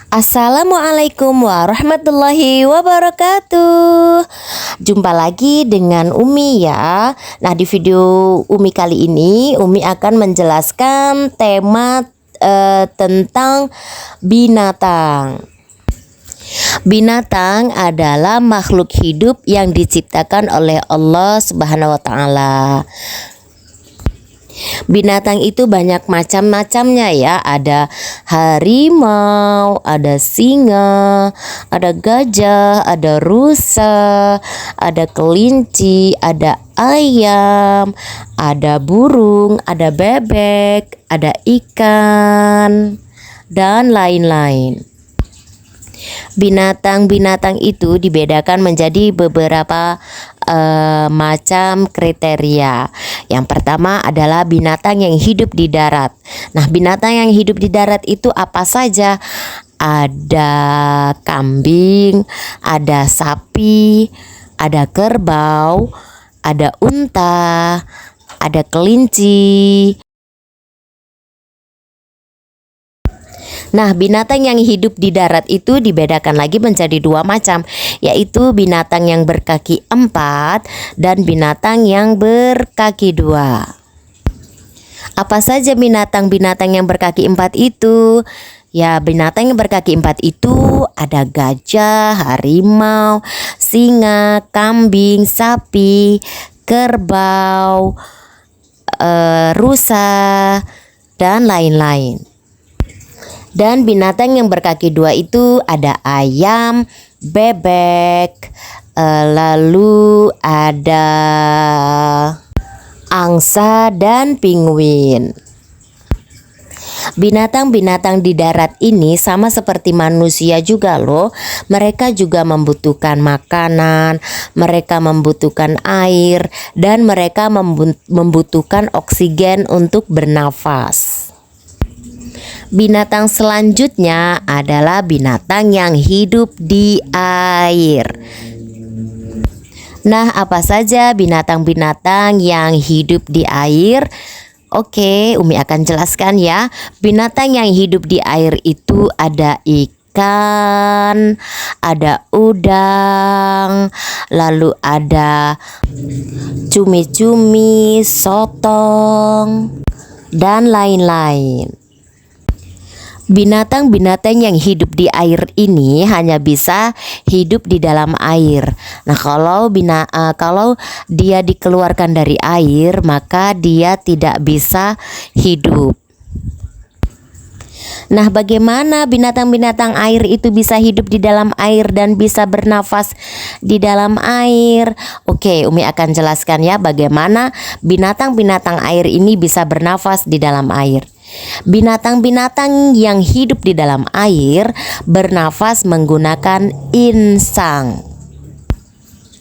Assalamualaikum warahmatullahi wabarakatuh. Jumpa lagi dengan Umi ya. Nah, di video Umi kali ini Umi akan menjelaskan tema tentang binatang. Binatang adalah makhluk hidup yang diciptakan oleh Allah Subhanahu wa taala. Binatang itu banyak macam-macamnya ya. Ada harimau, ada singa, ada gajah, ada rusa, ada kelinci, ada ayam, ada burung, ada bebek, ada ikan, dan lain-lain. Binatang-binatang itu dibedakan menjadi beberapa macam kriteria. Yang pertama adalah binatang yang hidup di darat. Nah, binatang yang hidup di darat itu apa saja? Ada kambing, ada sapi, ada kerbau, ada unta, ada kelinci. Nah, binatang yang hidup di darat itu dibedakan lagi menjadi dua macam, yaitu binatang yang berkaki 4 dan binatang yang berkaki 2. Apa saja binatang-binatang yang berkaki 4 itu? Ya, binatang yang berkaki 4 itu ada gajah, harimau, singa, kambing, sapi, kerbau, rusa, dan lain-lain. Dan binatang yang berkaki 2 itu ada ayam, bebek, lalu ada angsa dan penguin. Binatang-binatang di darat ini sama seperti manusia juga loh. Mereka juga membutuhkan makanan, mereka membutuhkan air, dan mereka membutuhkan oksigen untuk bernafas. Binatang selanjutnya adalah binatang yang hidup di air. Nah, apa saja binatang-binatang yang hidup di air? Oke, Umi akan jelaskan ya. Binatang yang hidup di air itu ada ikan, ada udang, lalu ada cumi-cumi, sotong, dan lain-lain. Binatang-binatang yang hidup di air ini hanya bisa hidup di dalam air. Nah, kalau dia dikeluarkan dari air, maka dia tidak bisa hidup. Nah, bagaimana binatang-binatang air itu bisa hidup di dalam air dan bisa bernafas di dalam air? Oke, Umi akan jelaskan ya bagaimana binatang-binatang air ini bisa bernafas di dalam air. Binatang-binatang yang hidup di dalam air bernafas menggunakan insang.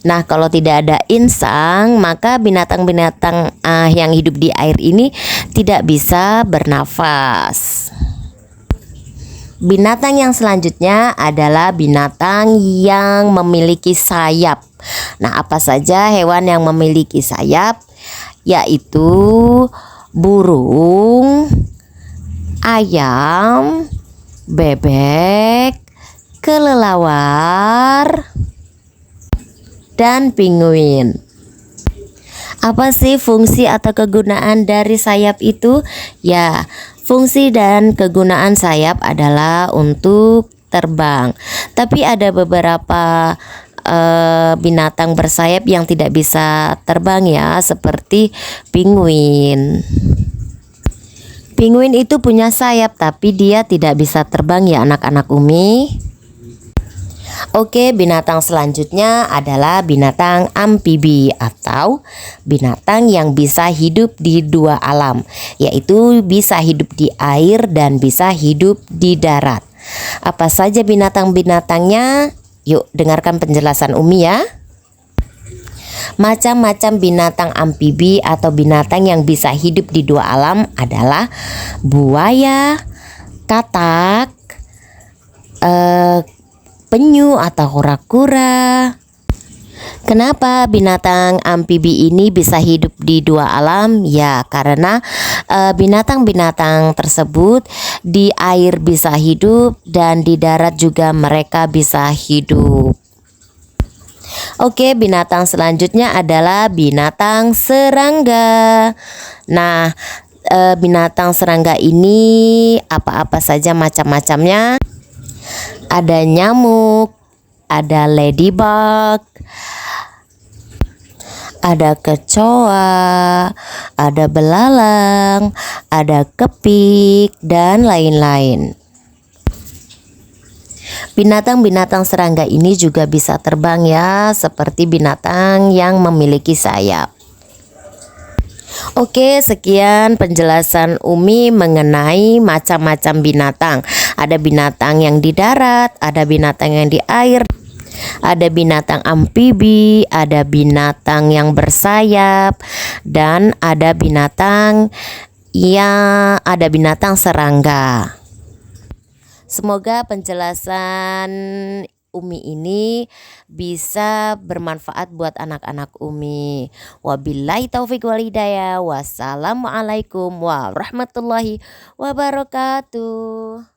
Nah, kalau tidak ada insang, maka binatang-binatang yang hidup di air ini tidak bisa bernafas. Binatang yang selanjutnya adalah binatang yang memiliki sayap. Nah, apa saja hewan yang memiliki sayap? Yaitu burung, ayam, bebek, kelelawar, dan penguin. Apa sih fungsi atau kegunaan dari sayap itu? Ya, fungsi dan kegunaan sayap adalah untuk terbang. Tapi ada beberapa binatang bersayap yang tidak bisa terbang ya, seperti penguin. Penguin itu punya sayap tapi dia tidak bisa terbang ya anak-anak Umi. Oke, binatang selanjutnya adalah binatang amfibi atau binatang yang bisa hidup di dua alam, yaitu bisa hidup di air dan bisa hidup di darat. Apa saja binatang-binatangnya? Yuk dengarkan penjelasan Umi ya. Macam-macam binatang amfibi atau binatang yang bisa hidup di dua alam adalah buaya, katak, penyu atau kura-kura, Kenapa binatang amfibi ini bisa hidup di dua alam? Ya, karena binatang-binatang tersebut di air bisa hidup dan di darat juga mereka bisa hidup. Oke, binatang selanjutnya adalah binatang serangga. Nah, binatang serangga ini apa-apa saja macam-macamnya. Ada nyamuk, ada ladybug, ada kecoa, ada belalang, ada kepik, dan lain-lain. Binatang-binatang serangga ini juga bisa terbang ya, seperti binatang yang memiliki sayap. Oke, sekian penjelasan Umi mengenai macam-macam binatang. Ada binatang yang di darat, ada binatang yang di air, ada binatang amfibi, ada binatang yang bersayap, dan ada binatang serangga. Semoga penjelasan Umi ini bisa bermanfaat buat anak-anak Umi. Wabillahi taufiq wal hidayah. Wassalamualaikum warahmatullahi wabarakatuh.